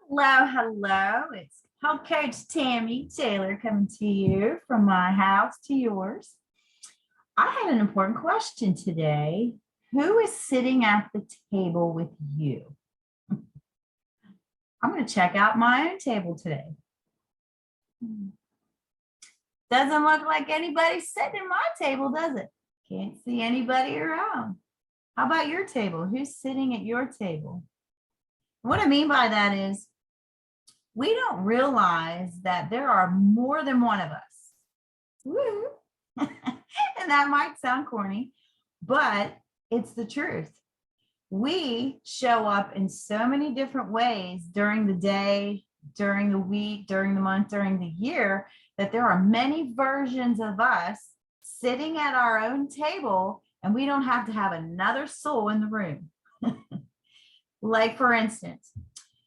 Hello, hello. It's Health Coach Tammy Taylor coming to you from my house to yours. I had an important question today. Who is sitting at the table with you? I'm going to check out my own table today. Doesn't look like anybody's sitting at my table, does it? Can't see anybody around. How about your table? Who's sitting at your table? What I mean by that is, we don't realize that there are more than one of us. Woo. And that might sound corny, but it's the truth. We show up in so many different ways during the day, during the week, during the month, during the year, that there are many versions of us sitting at our own table, and we don't have to have another soul in the room. Like, for instance,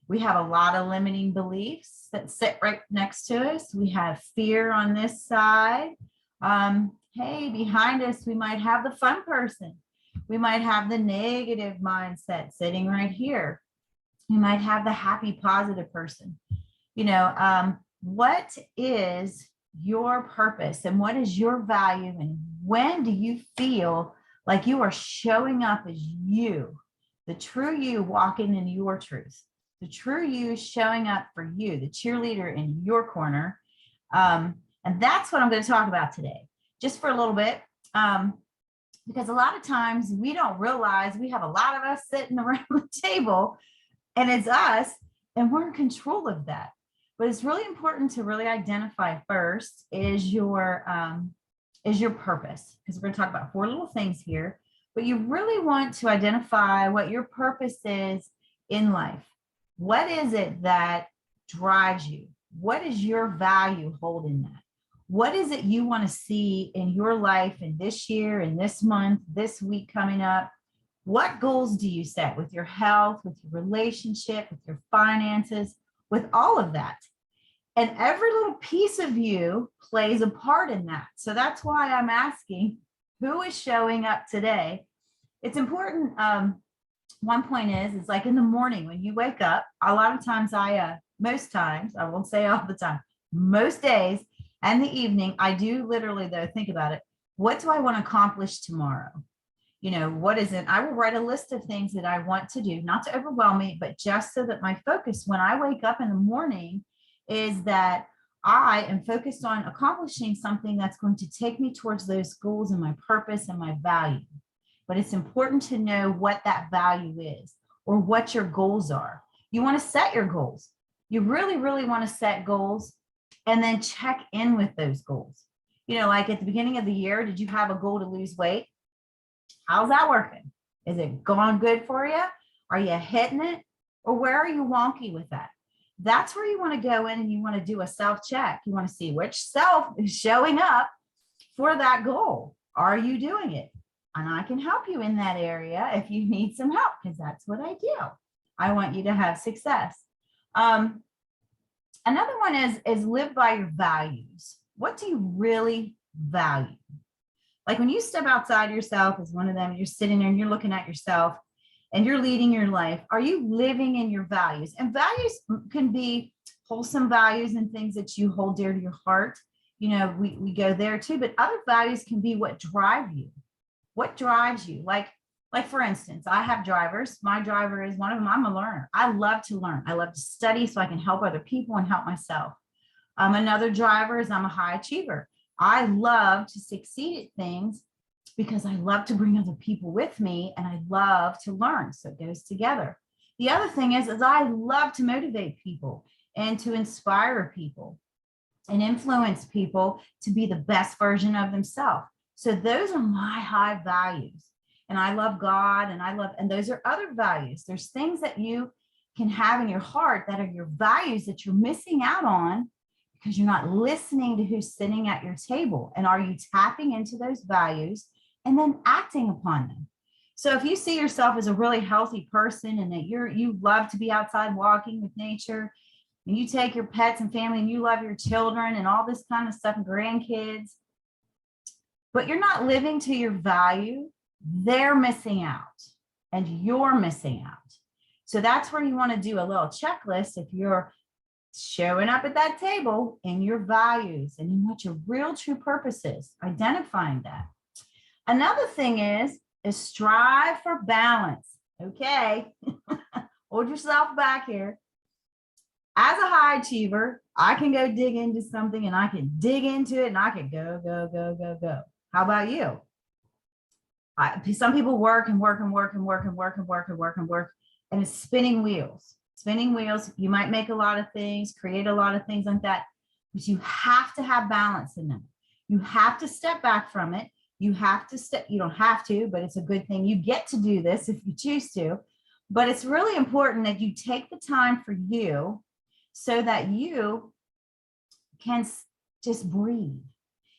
we have a lot of limiting beliefs that sit right next to us. We have fear on this side. Hey, behind us, we might have the fun person. We might have the negative mindset sitting right here. You might have the happy, positive person. What is your purpose and what is your value? And when do you feel like you are showing up as you, the true you, walking in your truth? The true you showing up for you, the cheerleader in your corner. And that's what I'm going to talk about today, just for a little bit, because a lot of times we don't realize we have a lot of us sitting around the table and it's us and we're in control of that. But it's really important to really identify first is your purpose, because we're going to talk about 4 little things here, but you really want to identify what your purpose is in life. What is it that drives you? What is your value holding that? What is it you want to see in your life in this year, in this month, this week coming up? What goals do you set with your health, with your relationship, with your finances, with all of that? And every little piece of you plays a part in that. So that's why I'm asking, who is showing up today? It's important. One point is like in the morning when you wake up, a lot of times most times, I won't say all the time, most days and the evening, I do literally though think about it. What do I want to accomplish tomorrow? What is it? I will write a list of things that I want to do, not to overwhelm me, but just so that my focus when I wake up in the morning is that I am focused on accomplishing something that's going to take me towards those goals and my purpose and my value. But it's important to know what that value is or what your goals are. You want to set your goals. You really, really want to set goals and then check in with those goals. Like at the beginning of the year, did you have a goal to lose weight? How's that working? Is it going good for you? Are you hitting it? Or where are you wonky with that? That's where you want to go in and you want to do a self-check. You want to see which self is showing up for that goal. Are you doing it? And I can help you in that area if you need some help, because that's what I do. I want you to have success. Another one is live by your values. What do you really value? Like when you step outside yourself as one of them, you're sitting there and you're looking at yourself and you're leading your life. Are you living in your values? And values can be wholesome values and things that you hold dear to your heart. We go there too, but other values can be what drive you. What drives you? Like for instance, I have drivers. My driver is one of them. I'm a learner. I love to learn. I love to study so I can help other people and help myself. Another driver is I'm a high achiever. I love to succeed at things because I love to bring other people with me and I love to learn. So it goes together. The other thing is I love to motivate people and to inspire people and influence people to be the best version of themselves. So those are my high values. And I love God and those are other values. There's things that you can have in your heart that are your values that you're missing out on because you're not listening to who's sitting at your table. And are you tapping into those values and then acting upon them? So if you see yourself as a really healthy person and that you love to be outside walking with nature, and you take your pets and family and you love your children and all this kind of stuff and grandkids, but you're not living to your value, they're missing out and you're missing out. So that's where you want to do a little checklist if you're showing up at that table in your values and in what your real true purpose is, identifying that. Another thing is strive for balance. Okay. Hold yourself back here. As a high achiever, I can go dig into something and I can dig into it and I can go, go, go, go, go. How about you? Some people work and work and work and work and work and work and work and work, and it's spinning wheels. Spinning wheels. You might make a lot of things, create a lot of things like that, but you have to have balance in them. You have to step back from it. You have to step, you don't have to, but it's a good thing. You get to do this if you choose to, but it's really important that you take the time for you so that you can just breathe.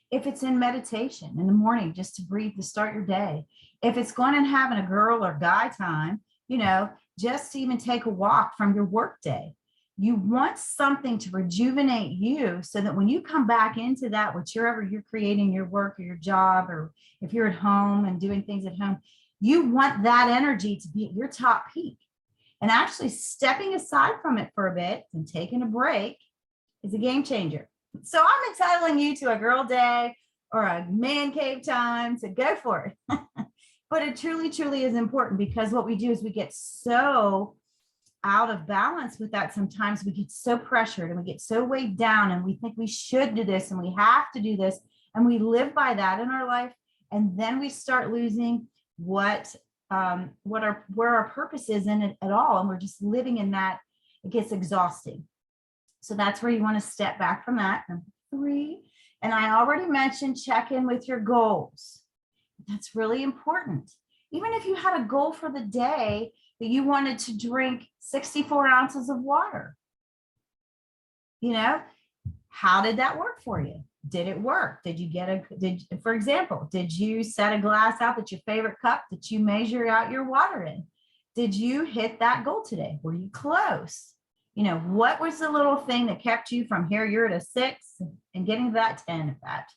If it's in meditation in the morning, just to breathe to start your day. If it's going and having a girl or guy time, you know, just to even take a walk from your work day. You want something to rejuvenate you so that when you come back into that, whichever you're creating your work or your job, or if you're at home and doing things at home, you want that energy to be at your top peak. And actually stepping aside from it for a bit and taking a break is a game changer. So I'm entitling you to a girl day or a man cave time, to go for it. But it truly, truly is important, because what we do is we get so out of balance with that. Sometimes we get so pressured and we get so weighed down and we think we should do this and we have to do this. And we live by that in our life. And then we start losing where our purpose is in it at all. And we're just living in that. It gets exhausting. So that's where you want to step back from that. Number 3. And I already mentioned, check in with your goals. That's really important. Even if you had a goal for the day that you wanted to drink 64 ounces of water, you know, how did that work for you? Did it work? Did you get for example, did you set a glass out that's your favorite cup that you measure out your water in? Did you hit that goal today? Were you close? You know, what was the little thing that kept you from here? You're at a 6 and getting to that 10 of that.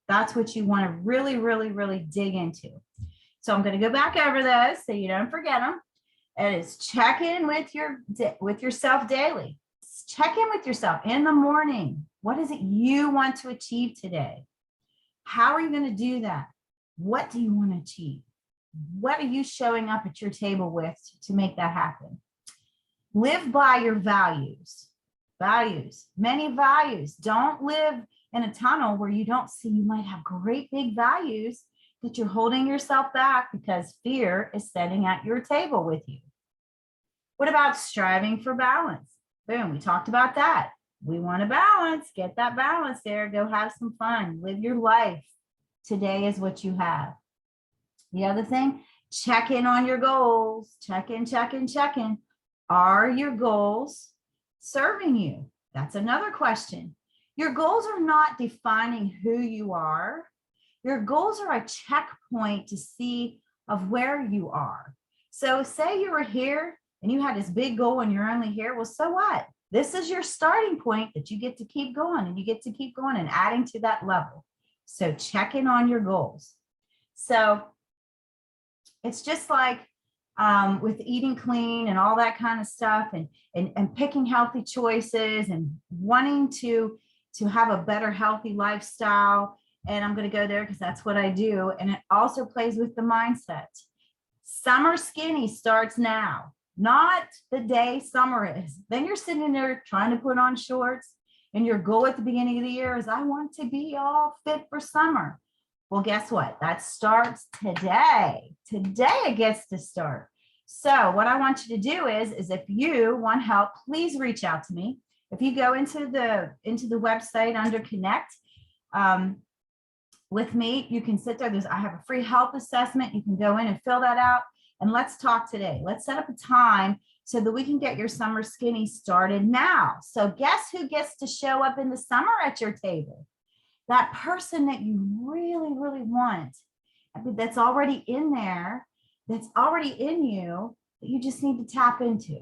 That's what you want to really, really, really dig into. So I'm going to go back over those so you don't forget them. And it's check in with yourself daily. Check in with yourself in the morning. What is it you want to achieve today? How are you going to do that? What do you want to achieve? What are you showing up at your table with to make that happen? Live by your values. Values, many values. Don't live in a tunnel where you don't see. You might have great big values that you're holding yourself back because fear is sitting at your table with you. What about striving for balance? Boom, we talked about that. We want to balance. Get that balance there. Go have some fun. Live your life. Today is what you have. The other thing, check in on your goals. Check in, check in, check in. Are your goals serving you? That's another question. Your goals are not defining who you are. Your goals are a checkpoint to see of where you are. So say you were here and you had this big goal and you're only here. Well, so what? This is your starting point that you get to keep going, and you get to keep going and adding to that level. So check in on your goals. So it's just like with eating clean and all that kind of stuff, and picking healthy choices and wanting to have a better healthy lifestyle. And I'm going to go there because that's what I do. And it also plays with the mindset. Summer skinny starts now, not the day summer is. Then you're sitting there trying to put on shorts, and your goal at the beginning of the year is, I want to be all fit for summer. Well, guess what? That starts today. Today it gets to start. So what I want you to do is if you want help, please reach out to me. If you go into the website under Connect with me, you can sit there. I have a free health assessment. You can go in and fill that out, and let's talk today. Let's set up a time so that we can get your summer skinny started now. So guess who gets to show up in the summer at your table? That person that you really, really want, that's already in there, that's already in you, that you just need to tap into.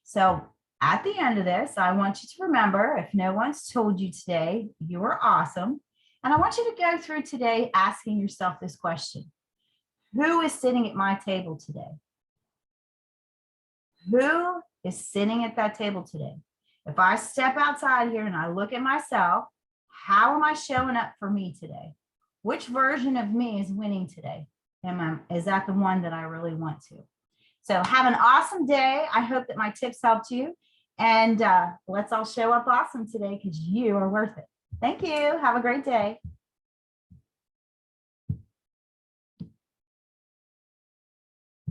So at the end of this, I want you to remember, if no one's told you today, you are awesome. And I want you to go through today asking yourself this question. Who is sitting at my table today? who is sitting at that table today? If I step outside here and I look at myself, how am I showing up for me today? Which version of me is winning today? Is that the one that I really want to? So have an awesome day. I hope that my tips helped you. And let's all show up awesome today because you are worth it. Thank you. Have a great day.